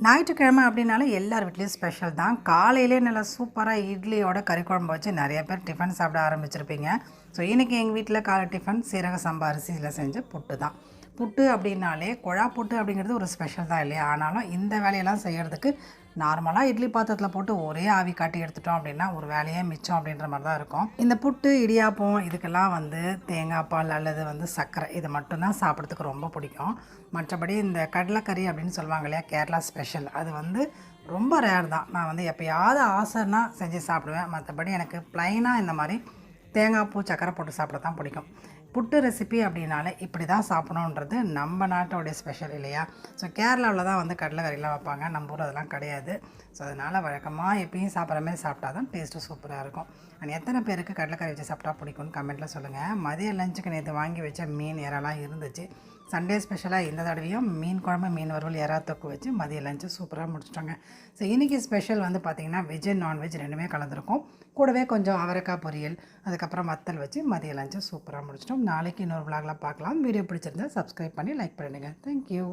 ஞாயிற்றுக்கிழமை அப்படின்னாலே எல்லார் வீட்லேயும் ஸ்பெஷல் தான். காலையிலே நல்லா சூப்பராக இட்லியோட கறி குழம்பு வச்சு நிறைய பேர் டிஃபன் சாப்பிட ஆரம்பிச்சிருப்பீங்க. ஸோ இன்றைக்கி எங்கள் வீட்டில் காலை டிஃபன் சீரக சம்பா அரிசியில் செஞ்ச புட்டு தான். புட்டு அப்படின்னாலே குழா புட்டு அப்படிங்கிறது ஒரு ஸ்பெஷல் தான் இல்லையா? ஆனாலும் இந்த வேலையெல்லாம் செய்கிறதுக்கு நார்மலாக இட்லி பாத்திரத்தில் போட்டு ஒரே ஆவி காட்டி எடுத்துட்டோம் அப்படின்னா ஒரு வேலையே மிச்சம் அப்படின்ற மாதிரி தான் இருக்கும். இந்த புட்டு இடியாப்பம் இதுக்கெல்லாம் தேங்காய் பால் அல்லது சர்க்கரை இது மட்டும்தான் சாப்பிட்றதுக்கு ரொம்ப பிடிக்கும். மற்றபடி இந்த கடலைக்கறி அப்படின்னு சொல்லுவாங்க இல்லையா, கேரளா ஸ்பெஷல், அது ரொம்ப ரேர் தான். நான் எப்போயாவது ஆசைன்னா செஞ்சு சாப்பிடுவேன். மற்றபடி எனக்கு ப்ளைனாக இந்த மாதிரி தேங்காய் பூ சக்கரை போட்டு சாப்பிட தான் பிடிக்கும். புட்டு ரெசிபி அப்படின்னாலே இப்படி தான் சாப்பிடணுன்றது நம்ம நாட்டோடைய ஸ்பெஷல் இல்லையா? ஸோ கேரளாவில் தான் கடலைக்கறிலாம் வைப்பாங்க, நம்ம ஊர் அதெல்லாம் கிடையாது. ஸோ அதனால் வழக்கமாக எப்பயும் சாப்பிட்ற மாதிரி சாப்பிட்டா தான் டேஸ்ட்டு சூப்பராக இருக்கும். அண்ட் எத்தனை பேருக்கு கடலைக்கறி வச்சு சாப்பிட்டா பிடிக்கும்னு கமெண்ட்டில் சொல்லுங்கள். மதிய லஞ்சுக்கு நேற்று வாங்கி வச்ச மீன் இறாலாம் இருந்துச்சு. சண்டே ஸ்பெஷலாக இந்த தடவையும் மீன் குழம்பு மீன் வறுவல் இறா தொக்கு வச்சு மதிய லஞ்சு சூப்பராக முடிச்சிட்டாங்க. ஸோ இன்றைக்கி ஸ்பெஷல் பார்த்திங்கன்னா வெஜ் அண்ட் நான்வெஜ் ரெண்டுமே கலந்துருக்கும். கூடவே கொஞ்சம் அவரைக்காய் பொரியல், அதுக்கப்புறம் வத்தல் வச்சு மதிய லஞ்சு சூப்பராக முடிச்சிட்டோம். நாளைக்கு இன்னொரு விளாகில் பார்க்கலாம். வீடியோ பிடிச்சிருந்தா சப்ஸ்கிரைப் பண்ணி லைக் பண்ணிடுங்க. தேங்க்யூ.